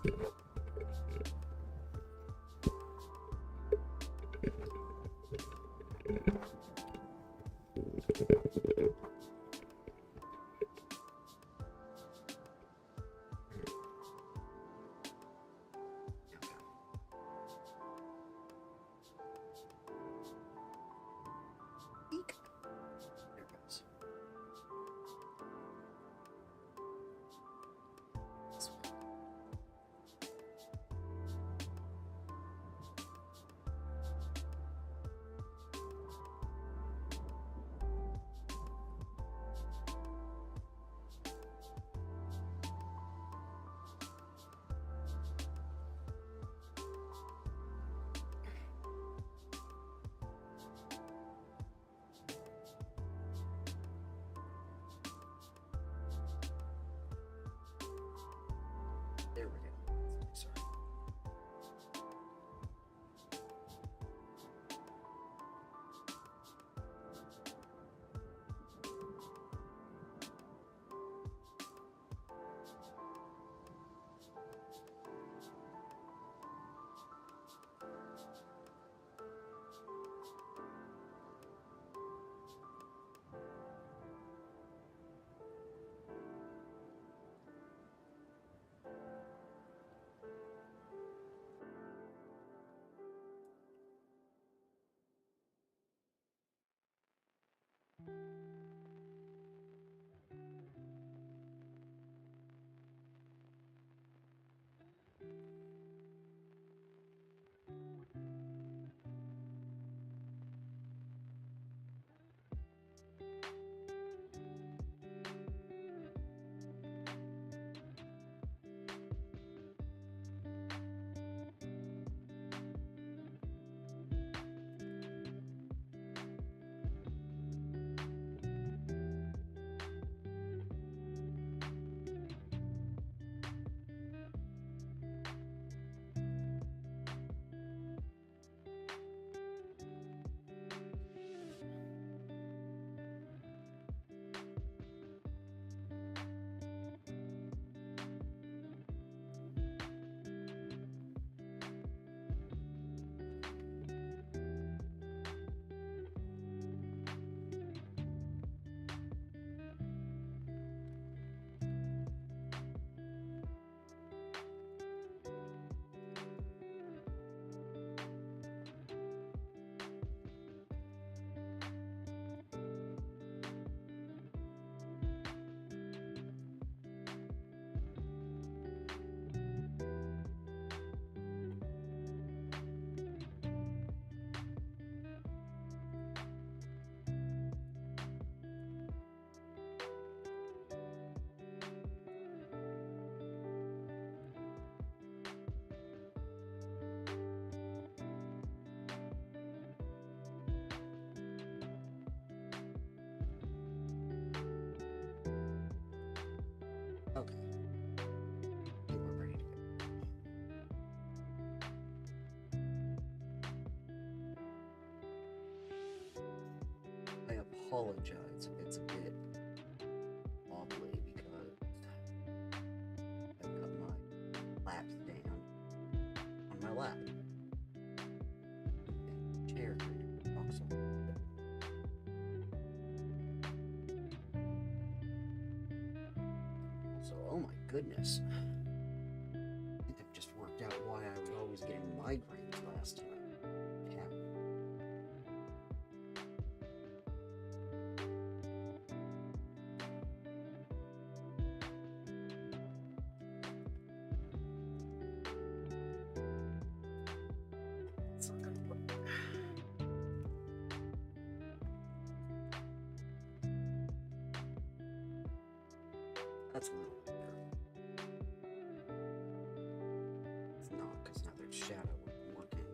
There we go. Sorry. Okay. I think we're ready to go. I apologize if it's a bit wobbly because I put my laps down on my lap. And the chair kind of rocks a little bit. So, oh my goodness. I think I've just worked out why I was always getting migraines last time. Yeah. It's not gonna work. That's a little better. It's not, because now there's shadow working.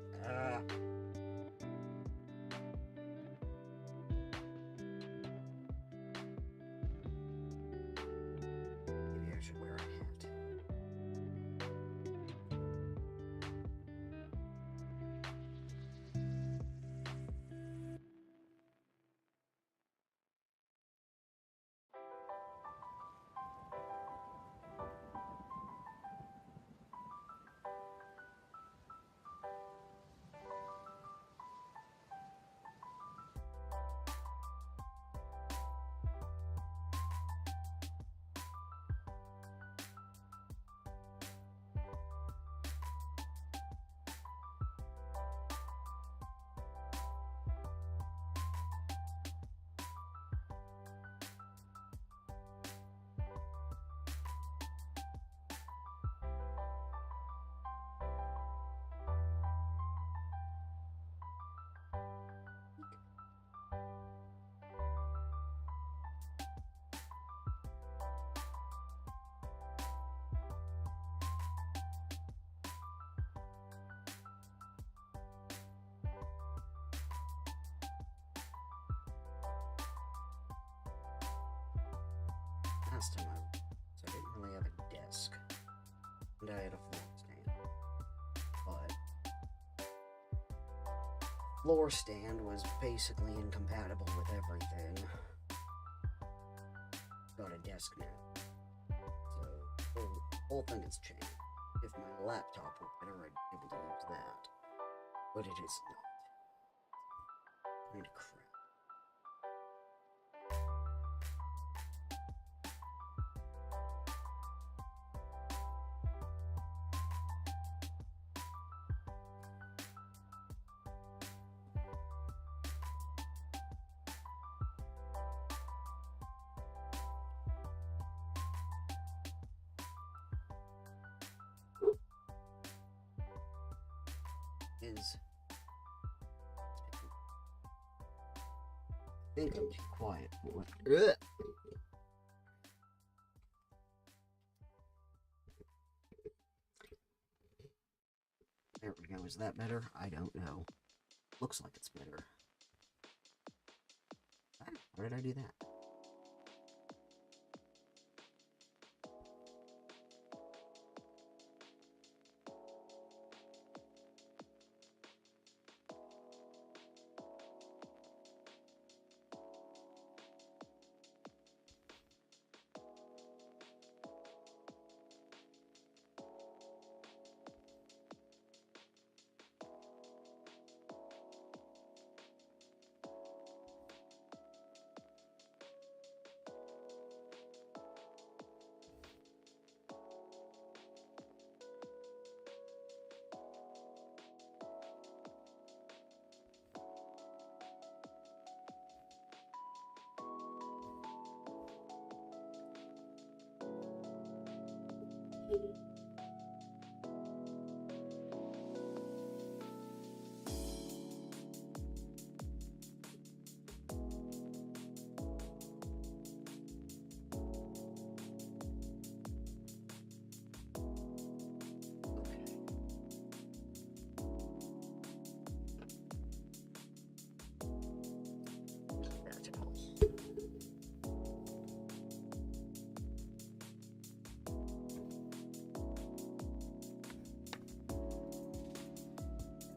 Maybe I should wear a hat. last time so I didn't really have a desk. And I had a floor stand. But floor stand was basically incompatible with everything. Got a desk now. So the whole thing has changed. If my laptop were better, I'd be able to use that. But it is not. Kind of crap. I think I'm too quiet for it. There we go. Is that better? I don't know. Looks like it's better. Ah, why did I do that?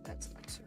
That's nicer.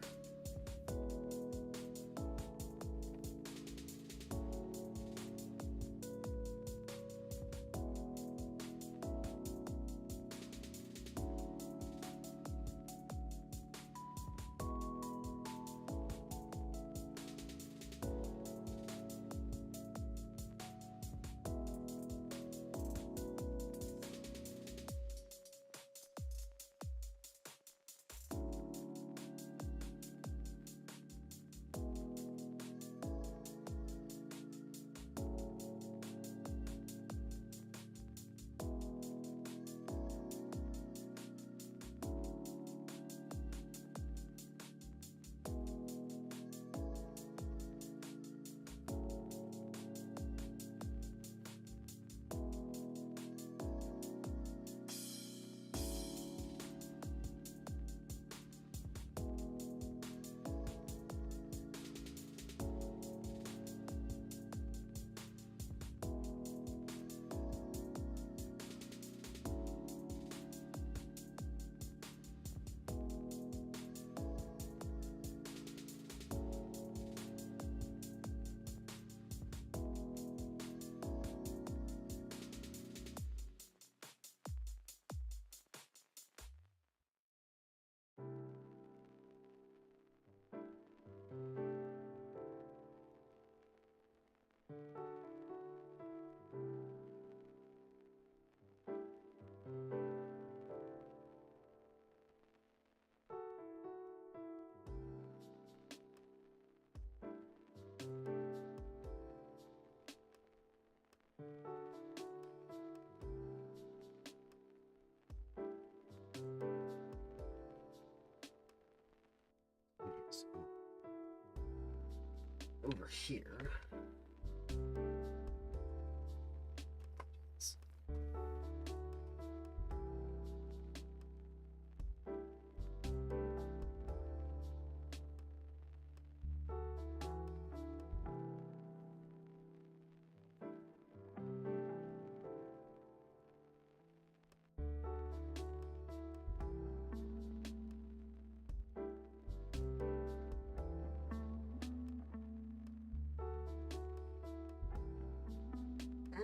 Over here.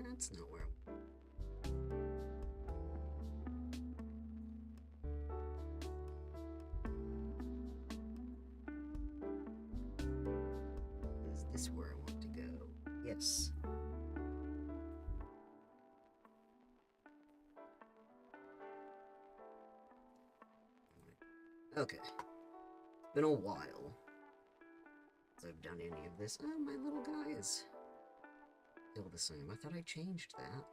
That's not where Is this where I want to go? Yes. Okay. It's been a while since I've done any of this. Oh, my little guy is still the same. I thought I changed that.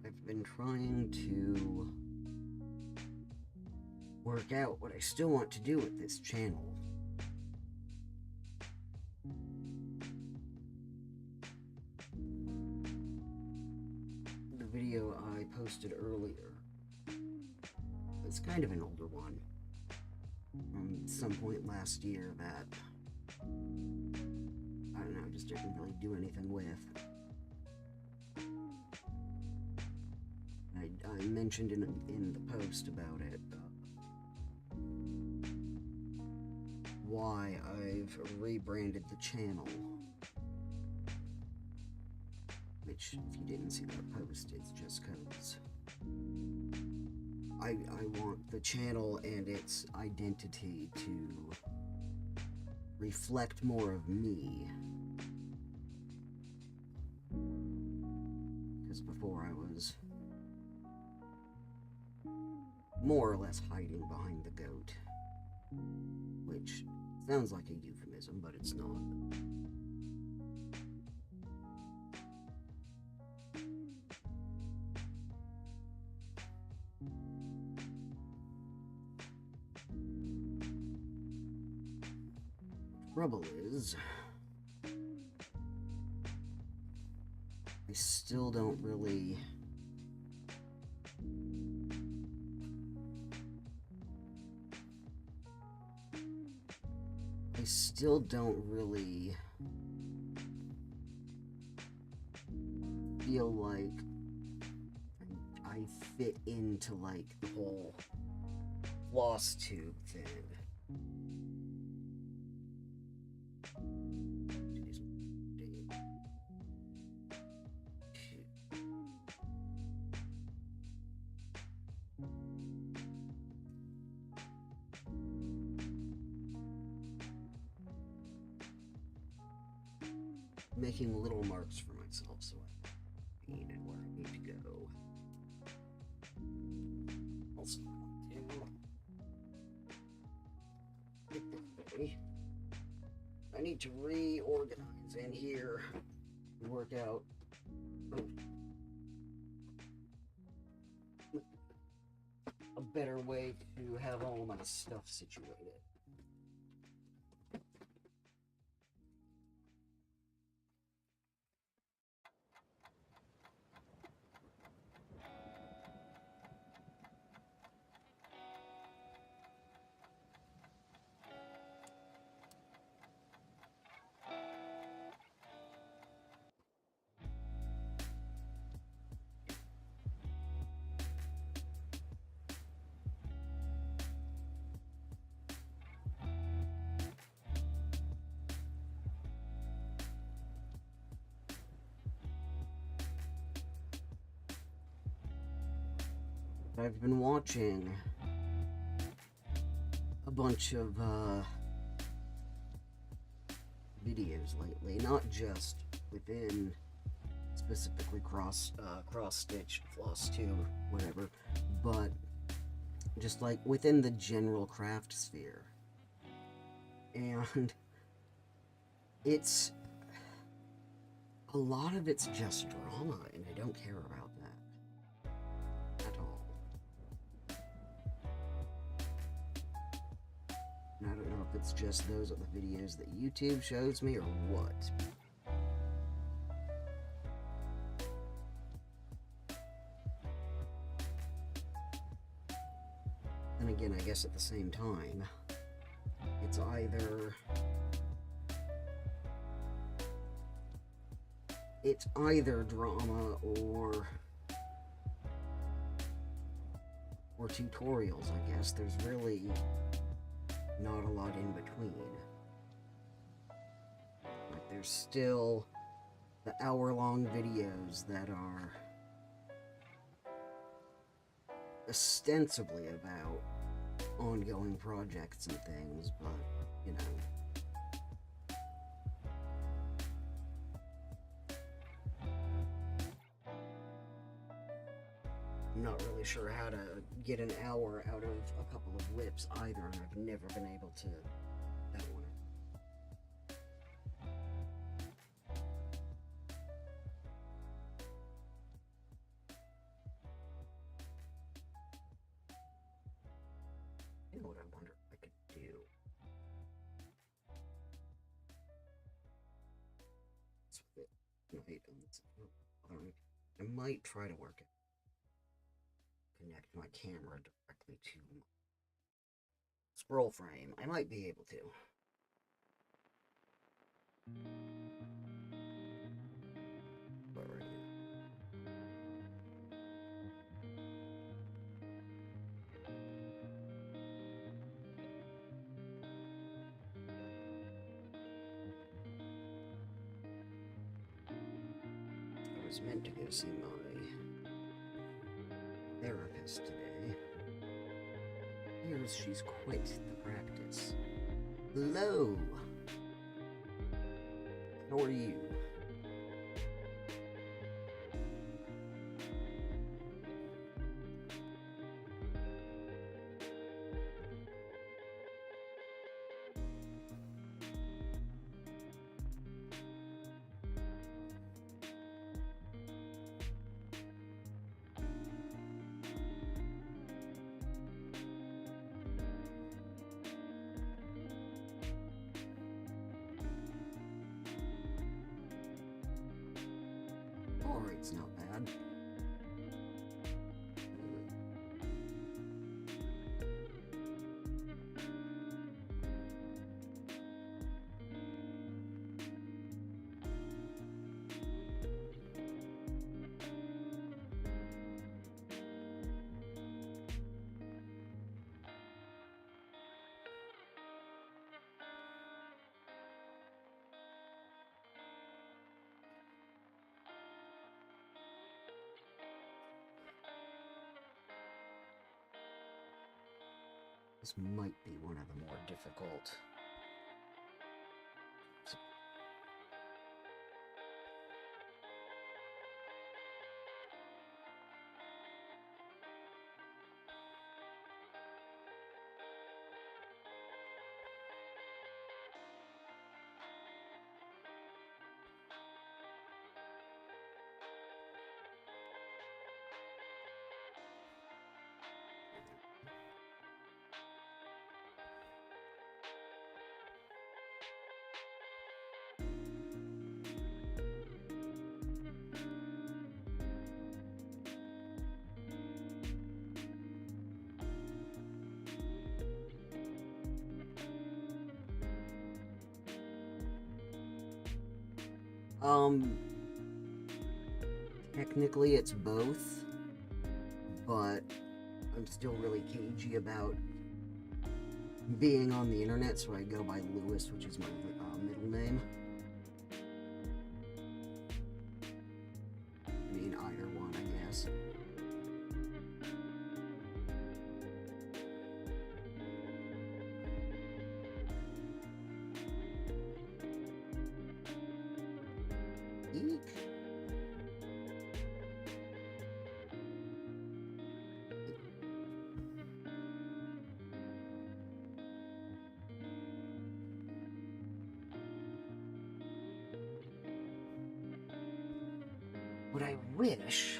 I've been trying to work out what I still want to do with this channel. The video I posted earlier, it's kind of an older one from some point last year that I don't know, just didn't really do anything with. I mentioned in the post about it why I've rebranded the channel, which if you didn't see that post, it's just because I want the channel and its identity to reflect more of me, because before I was more or less hiding behind the goat, which sounds like a euphemism, but it's not. Trouble is, I still don't really feel like I fit into like the whole floss tube thing. Making little marks for myself so I need where I need to go. Also, I need to reorganize in here and work out a better way to have all my stuff situated. I've been watching a bunch of videos lately, not just within specifically cross stitch, floss tube, whatever, but just like within the general craft sphere. And it's a lot of it's just drama, and I don't care about that at all. And I don't know if it's just those are the videos that YouTube shows me or what. And again, I guess at the same time, it's either drama or tutorials, I guess. There's really not a lot in between. Like, there's still the hour-long videos that are ostensibly about ongoing projects and things, but, you know. I'm not really sure how to get an hour out of a couple of whips either, and I've never been able to that one. You know what I wonder if I could do? I might try to work it. Connect my camera directly to my scroll frame. I might be able to. But right I was meant to go see my therapist today. Here's she's quit the practice. Hello! How are you? Alright's not bad. This might be one of the more difficult. Um, technically it's both, but I'm still really cagey about being on the internet, so I go by Lewis, which is my middle name. I mean, either one, I guess. Eek. What I wish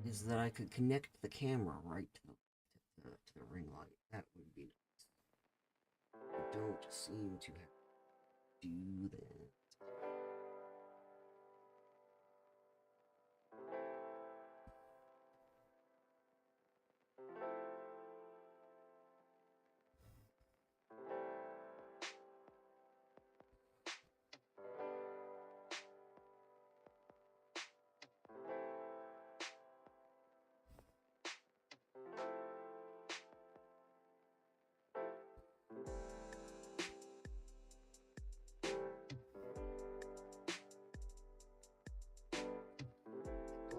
is that I could connect the camera right to the ring light. That would be nice. I don't seem to have to do that.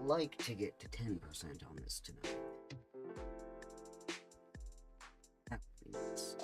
Like to get to 10% on this tonight. That would be nice.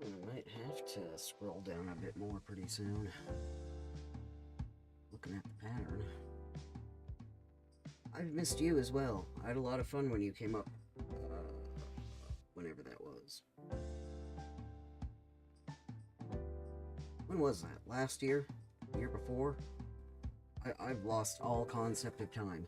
I might have to scroll down a bit more pretty soon. Looking at the pattern. I've missed you as well. I had a lot of fun when you came up, whenever that was. When was that? Last year? The year before? I've lost all concept of time.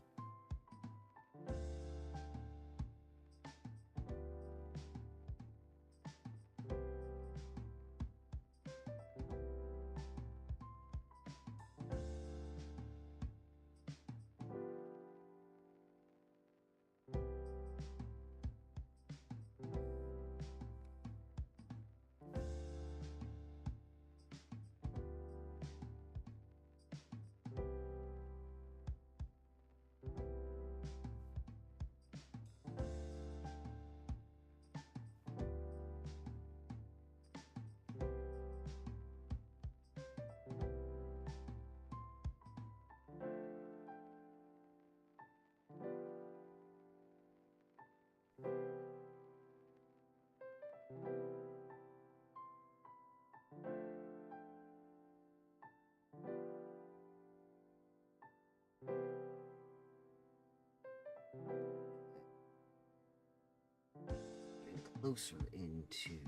closer into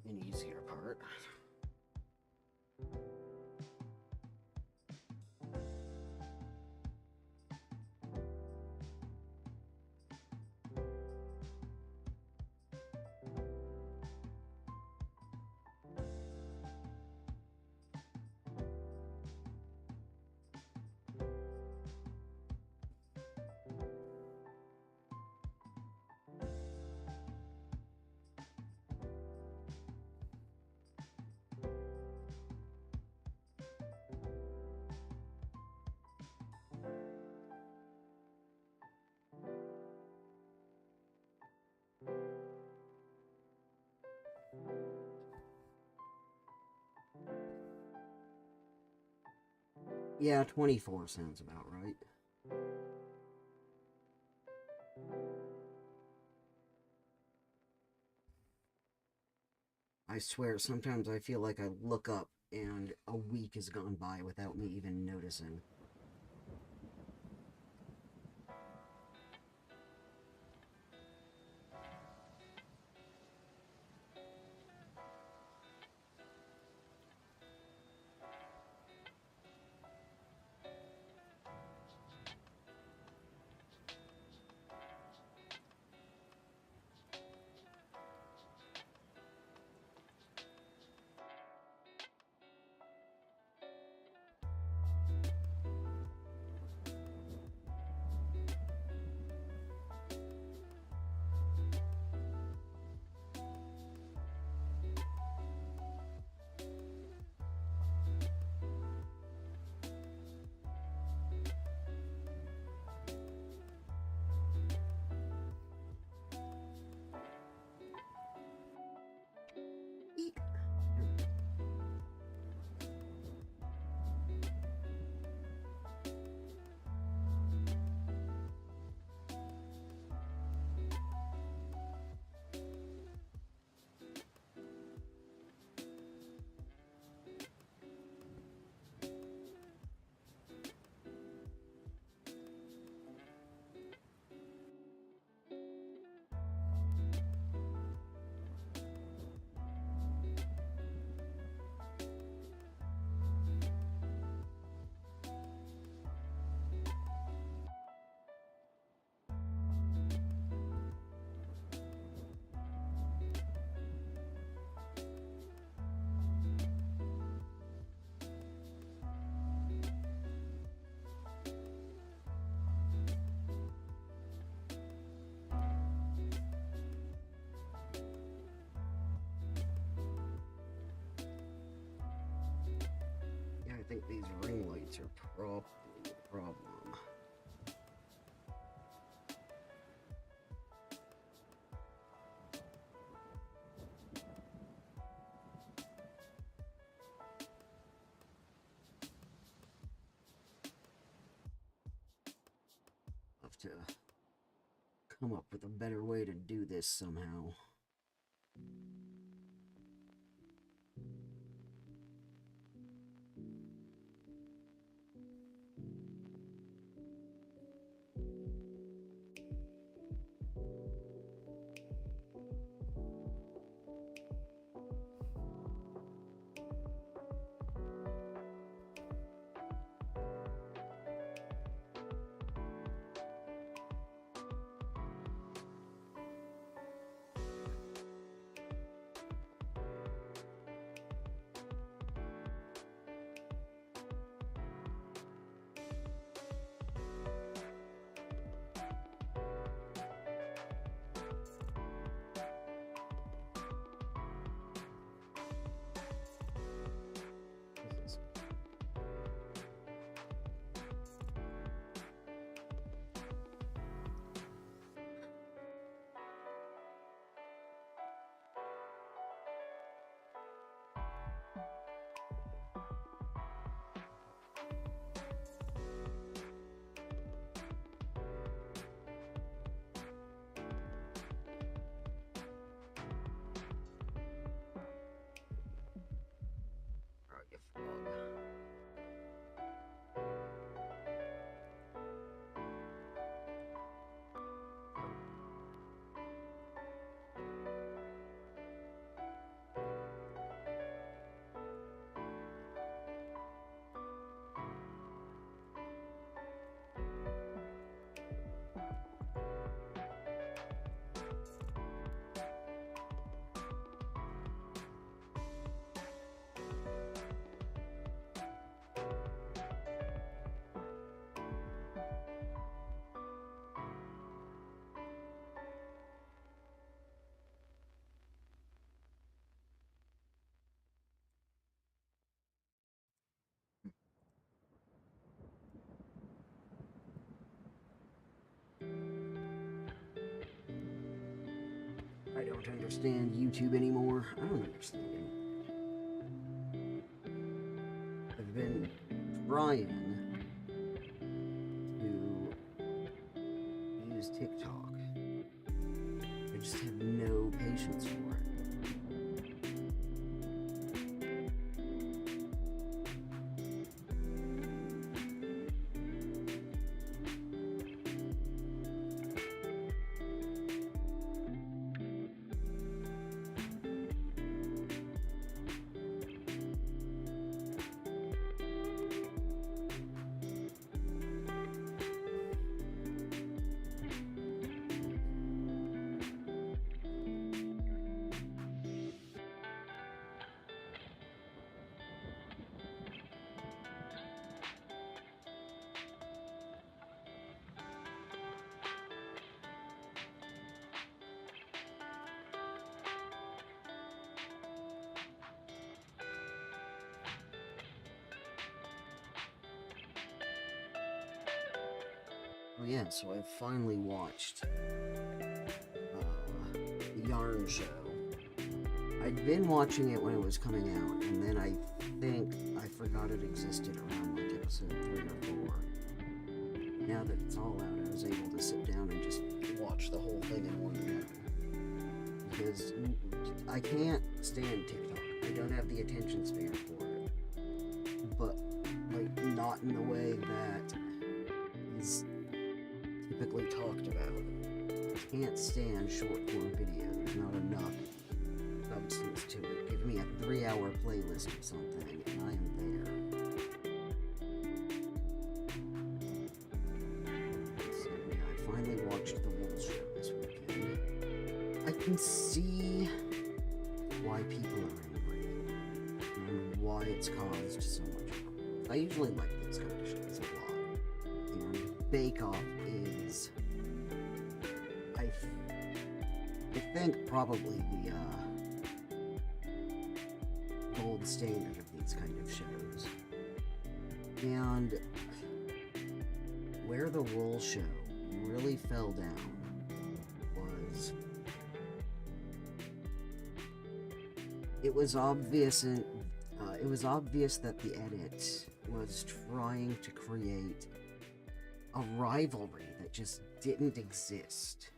an easier part. Yeah, 24 sounds about right. I swear, sometimes I feel like I look up and a week has gone by without me even noticing. Eek. Yeah, I think these ring lights are probably the problem. I'll have to come up with a better way to do this somehow. don't understand YouTube anymore. I don't understand it. I've been trying to use TikTok. I just have no patience for it. Oh yeah, so I finally watched the Yarn Show. I'd been watching it when it was coming out, and then I think I forgot it existed around like episode 3 or 4. Now that it's all out, I was able to sit down and just watch the whole thing in one go. Because I can't stand TikTok. I don't have the attention span for it. But, like, not in the way that is typically talked about. Can't stand short-form video. There's not enough substance to it. Give me a 3-hour playlist or something, and I am there. So yeah, I finally watched the Wool Show this weekend. I can see why people are angry and why it's caused so much trouble. I usually like these kind of shows a lot. And Bake Off is, I think, probably the gold standard of these kind of shows. And where the Wool Show really fell down was it was obvious that the edit was trying to create a rivalry that just didn't exist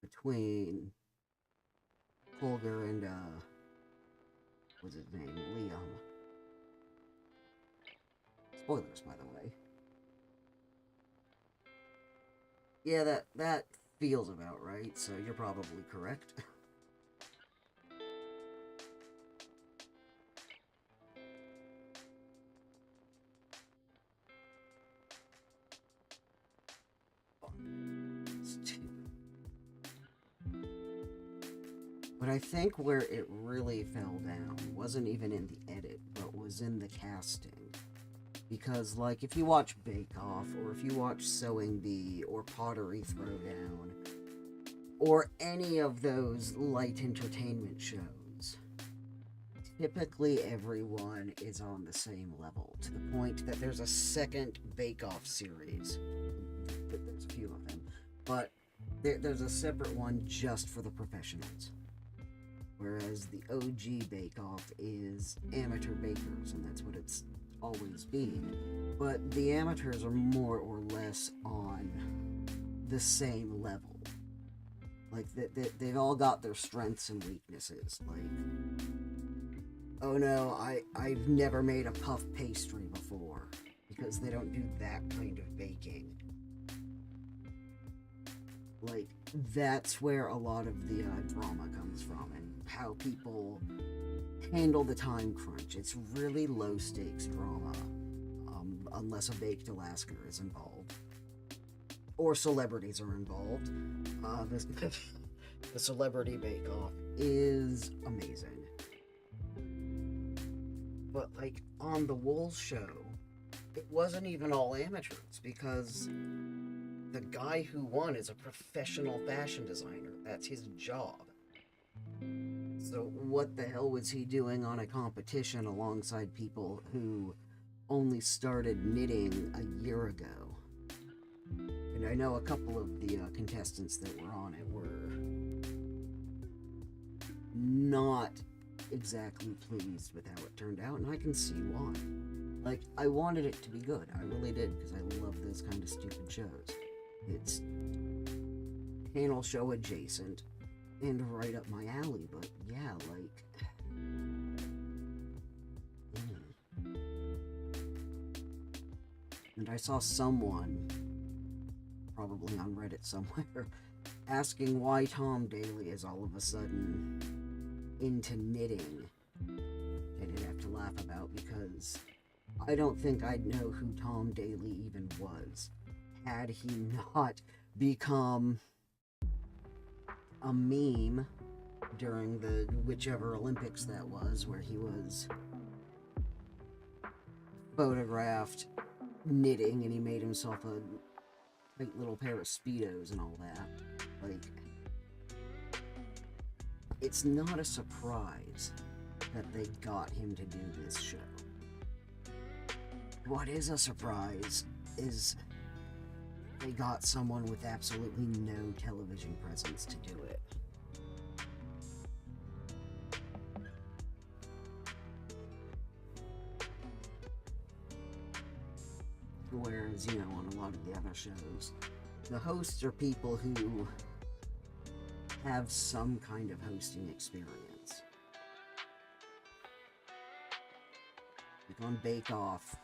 between Holger and what's his name? Liam. Spoilers, by the way. Yeah, that feels about right, so you're probably correct. But I think where it really fell down wasn't even in the edit, but was in the casting. Because, like, if you watch Bake Off, or if you watch Sewing Bee, or Pottery Throwdown, or any of those light entertainment shows, typically everyone is on the same level, to the point that there's a second Bake Off series. There's a few of them. But there's a separate one just for the professionals. Whereas the OG Bake Off is amateur bakers, and that's what it's always been. But the amateurs are more or less on the same level. Like, they've all got their strengths and weaknesses. Like, oh no, I've never made a puff pastry before, because they don't do that kind of baking. Like, that's where a lot of the drama comes from, and how people handle the time crunch. It's really low stakes drama, unless a baked Alaska is involved, or celebrities are involved. The Celebrity Bake Off is amazing. But, like, on the Wool Show, it wasn't even all amateurs, because the guy who won is a professional fashion designer. That's his job. So what the hell was he doing on a competition alongside people who only started knitting a year ago? And I know a couple of the contestants that were on it were not exactly pleased with how it turned out, and I can see why. Like, I wanted it to be good. I really did, because I love those kind of stupid shows. It's panel show adjacent and right up my alley, but yeah, like... And I saw someone, probably on Reddit somewhere, asking why Tom Daly is all of a sudden into knitting. I did have to laugh about, because I don't think I'd know who Tom Daly even was had he not become a meme during the whichever Olympics that was, where he was photographed knitting and he made himself a tight little pair of Speedos and all that. Like, it's not a surprise that they got him to do this show. What is a surprise is they got someone with absolutely no television presence to do it. Whereas, you know, on a lot of the other shows, the hosts are people who have some kind of hosting experience. Like on Bake Off,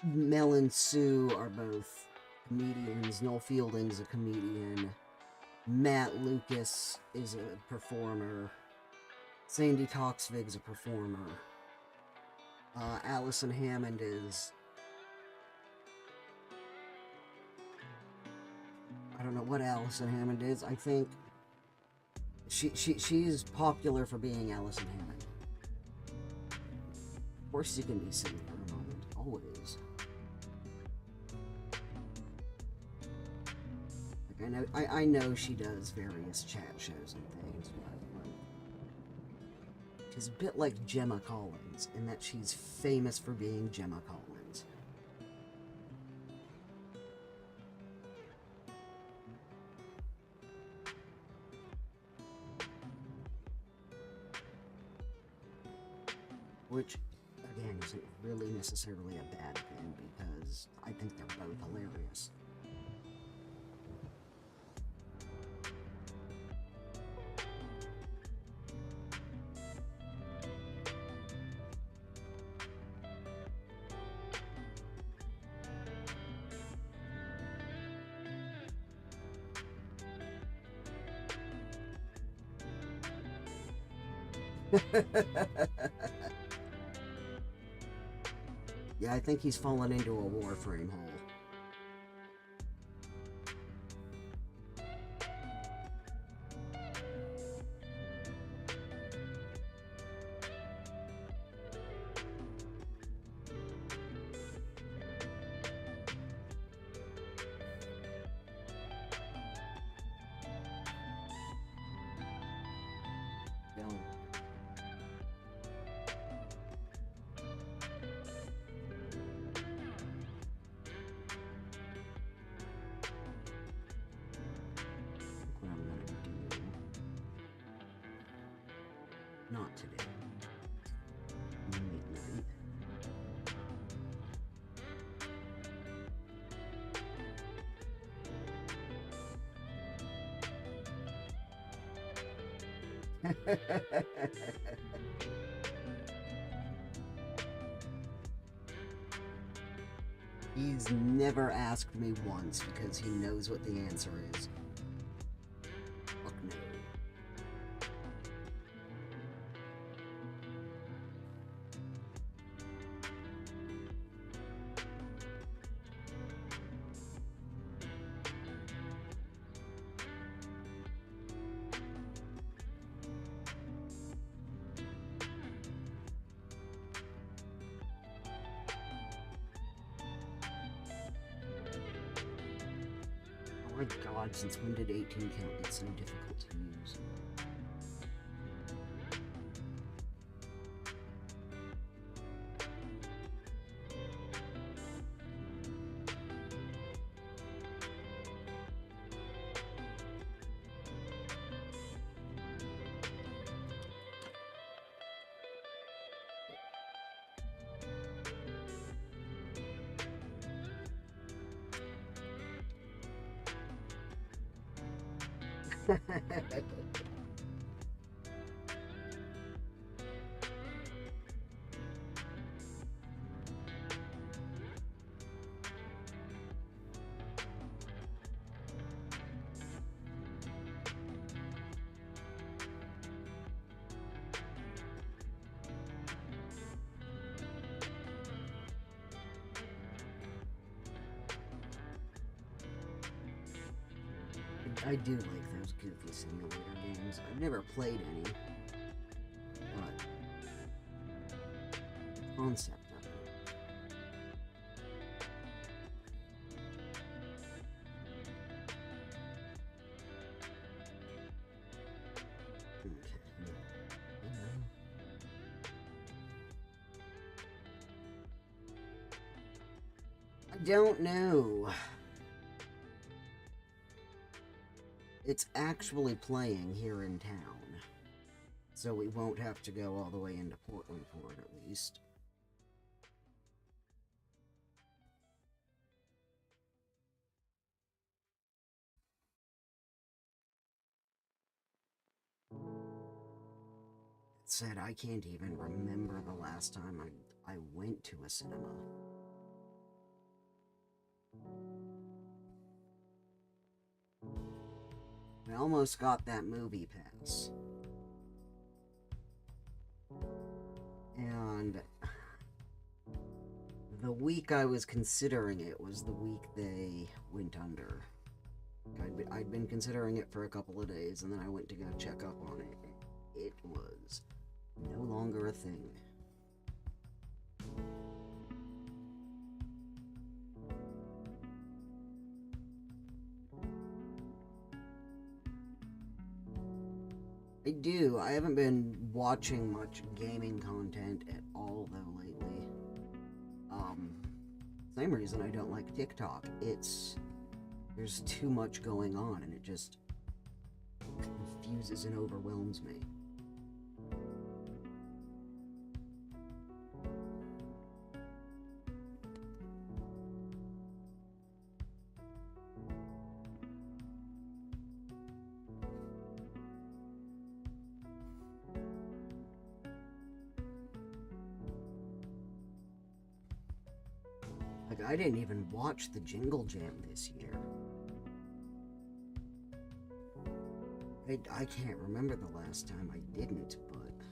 Mel and Sue are both comedians. Noel Fielding's a comedian. Matt Lucas is a performer. Sandy Toksvig's a performer. Allison Hammond is... I don't know what Allison Hammond is. I think she's popular for being Allison Hammond. Of course you can be silly for a moment. Always. Like, I know she does various chat shows and things, but like, she's a bit like Gemma Collins in that she's famous for being Gemma Collins. Which, again, isn't really necessarily a bad thing, because I think they're both hilarious. Yeah, I think he's fallen into a Warframe hole. Don't. What I'm gonna do. Not today. Midnight. He's never asked me once because he knows what the answer is. Fuck no. Oh my god, since when did 18 count get so difficult to use? I do like those goofy simulator games. I've never played any, but the concept of it. I don't know. It's actually playing here in town, so we won't have to go all the way into Portland for it, at least. It said I can't even remember the last time I went to a cinema. I almost got that movie pass. And the week I was considering it was the week they went under. I'd been considering it for a couple of days, and then I went to go check up on it. It was no longer a thing. I do. I haven't been watching much gaming content at all, though, lately. Same reason I don't like TikTok. There's too much going on, and it just confuses and overwhelms me. Like, I didn't even watch the Jingle Jam this year. I can't remember the last time I didn't, but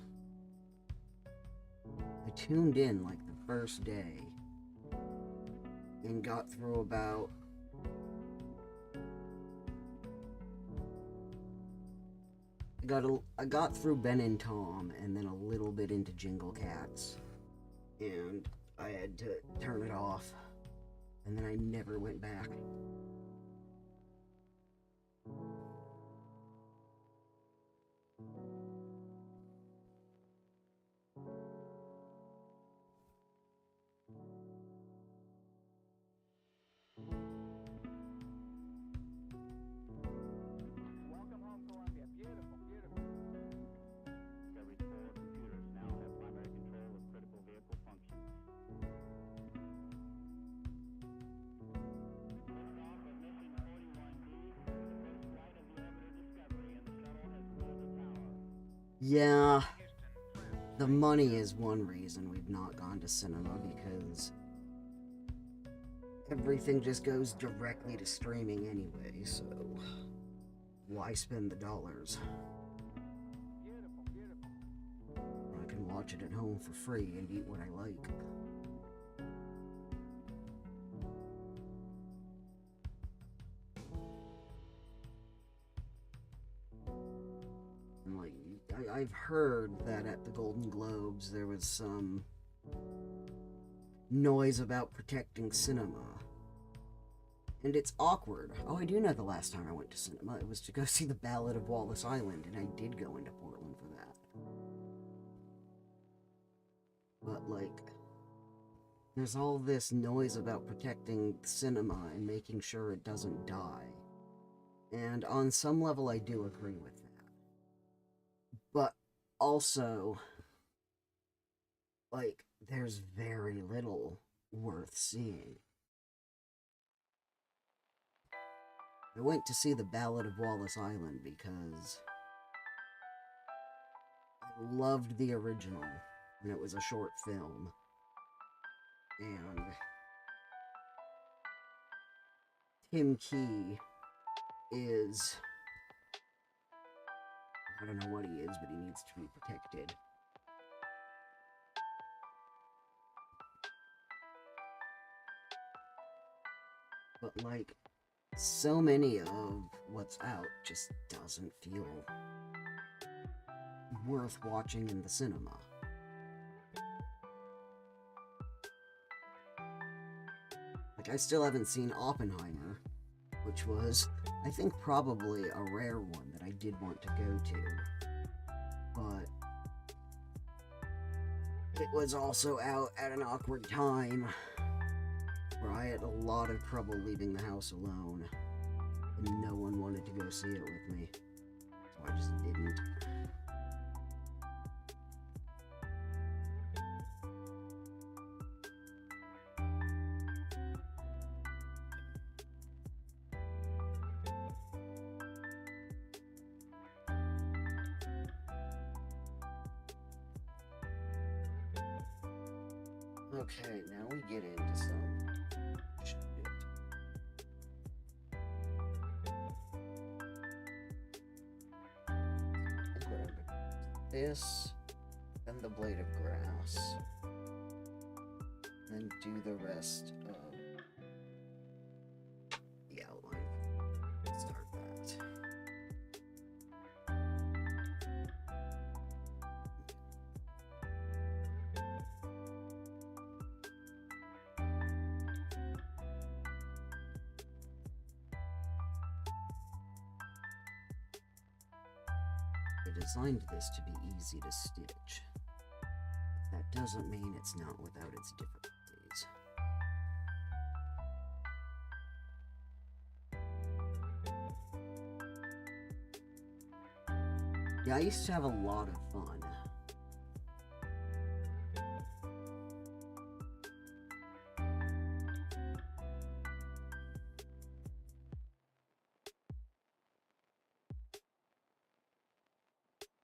I tuned in like the first day and got through about I got through Ben and Tom and then a little bit into Jingle Cats, and I had to turn it off, and then I never went back. Welcome home, Columbia. Beautiful, beautiful. Discovery's 4 computers now have primary control of critical vehicle functions. Liftoff of mission 41B, the first flight of the orbiter Discovery, and the shuttle has cleared the tower. Yeah, the money is one reason we've not gone to cinema, because everything just goes directly to streaming anyway, so why spend the dollars? Beautiful, beautiful. I can watch it at home for free and eat what I like. And like, I've heard that at the Golden Globes there was some noise about protecting cinema. And it's awkward. Oh, I do know the last time I went to cinema. It was to go see The Ballad of Wallace Island, and I did go into Portland for that. But, like, there's all this noise about protecting cinema and making sure it doesn't die. And on some level, I do agree with that. But also, like, there's very little worth seeing. I went to see The Ballad of Wallace Island because I loved the original, and it was a short film. And Tim Key is, I don't know what he is, but he needs to be protected. But like, so many of what's out just doesn't feel worth watching in the cinema. Like, I still haven't seen Oppenheimer, which was, I think, probably a rare one that I did want to go to. But it was also out at an awkward time where I had a lot of trouble leaving the house alone, and no one wanted to go see it with me, so I just didn't. Okay, now we get into some shit. I think what I'm gonna do is this, and the blade of grass, then do the rest of the outline. Start that. I designed this to be easy to stitch. That doesn't mean it's not without its difficulties. Yeah, I used to have a lot of fun.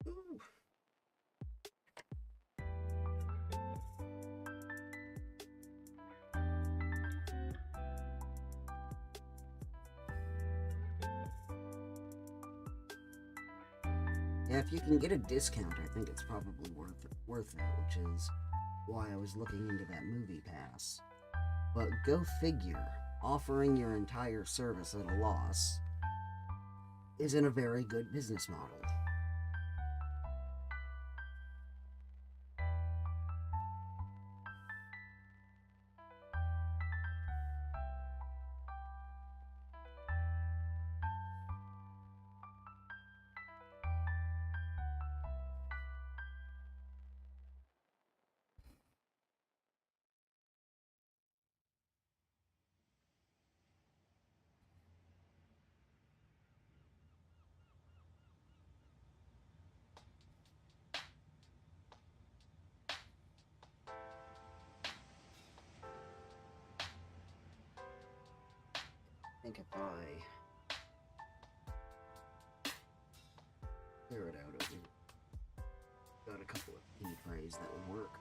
Ooh. Yeah, if you can get a discount, I think it's probably worth it, which is why I was looking into that movie pass. But go figure, offering your entire service at a loss isn't a very good business model. I think if I clear it out, got a couple of key phrases that would work.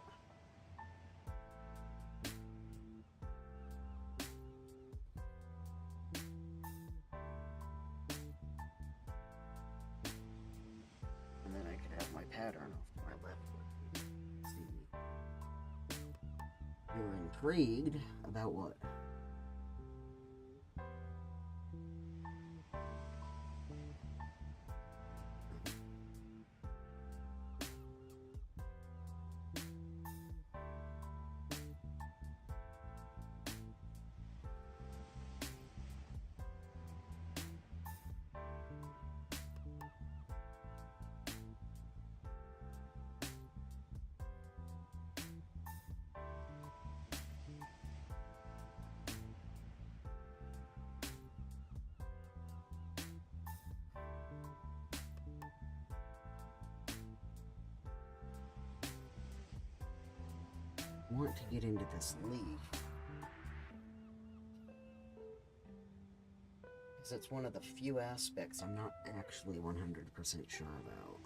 And then I could have my pattern off to my left foot. See, you're intrigued about what? Want to get into this leaf. Because it's one of the few aspects I'm not actually 100% sure about.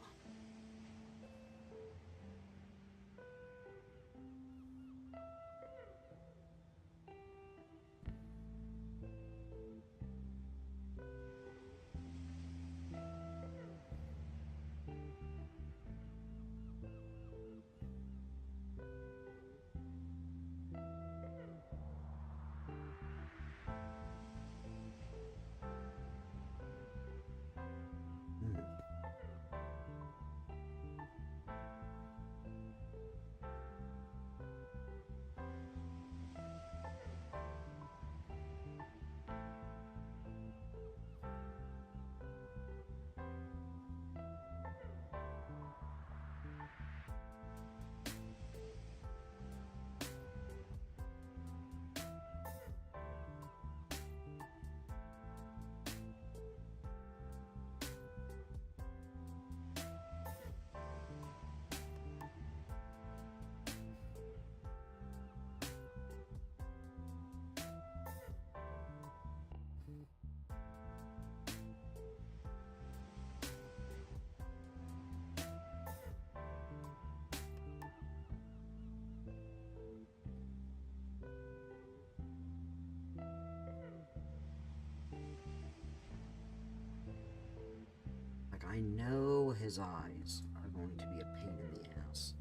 Like, I know his eyes are going to be a pain in the ass.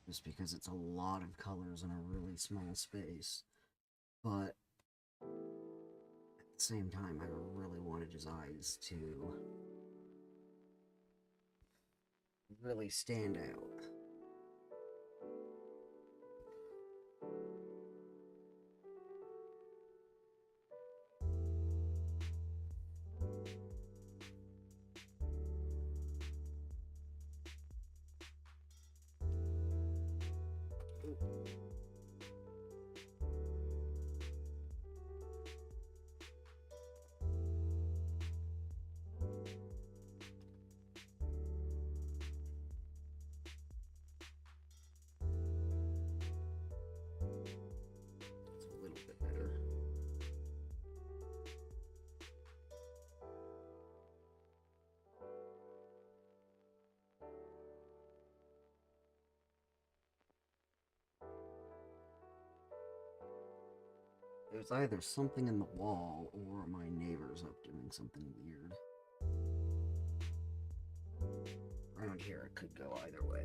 Just because it's a lot of colors in a really small space. But at the same time, I really wanted his eyes to really stand out. It's a little bit better. There's either something in the wall or my neighbor's up doing something weird. Around here, it could go either way.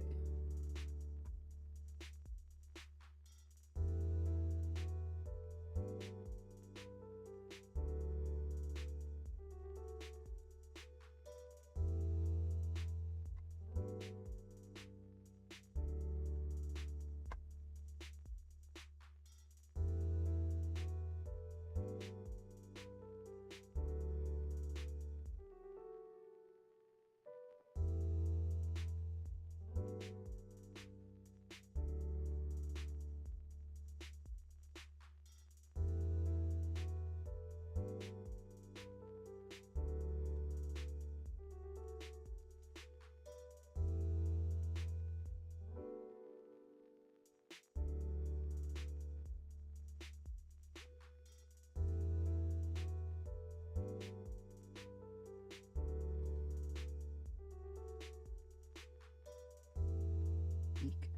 Eek.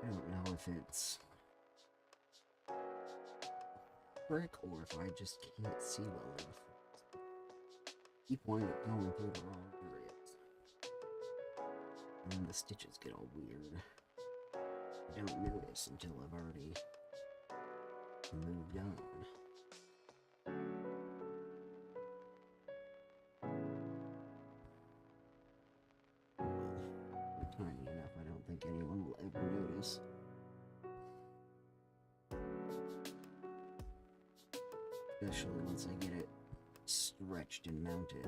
I don't know if it's brick or if I just can't see well enough. Keep wanting it going through the wrong areas. And then the stitches get all weird. I don't notice until I've already moved on. Well, they're tiny enough, I don't think anyone will ever notice. Especially once I get it stretched and mounted.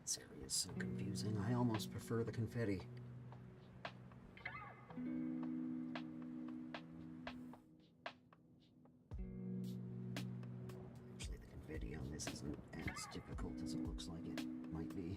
This area is so confusing. I almost prefer the confetti. Actually, the confetti on this isn't as difficult as it looks like it might be.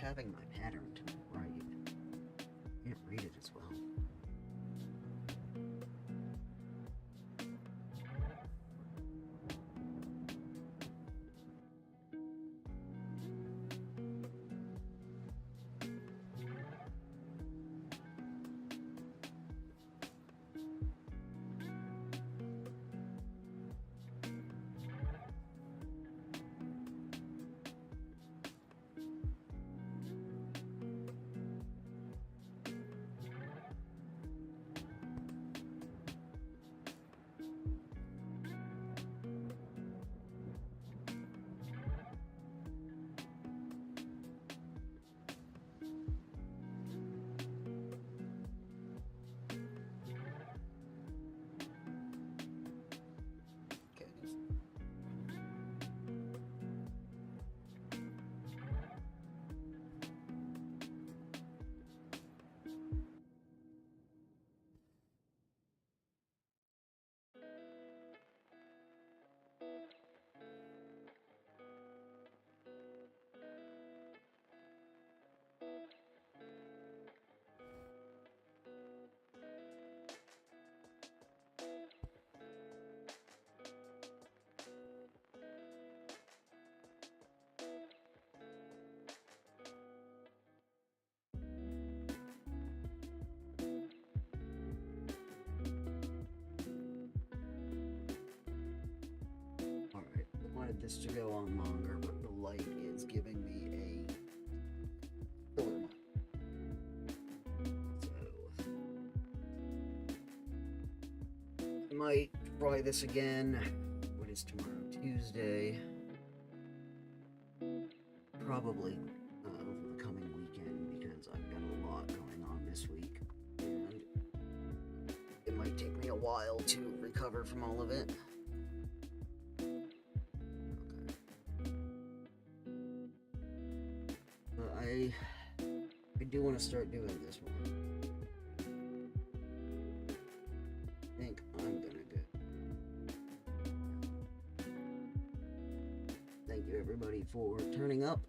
Having my pattern to my right. Can't read it as well. this to go on longer, but the light is giving me a killer night. So I might try this again. What is tomorrow? Tuesday. Probably over the coming weekend, because I've got a lot going on this week, and it might take me a while to recover from all of it. But I do want to start doing this one. I think I'm gonna go. Thank you everybody for turning up.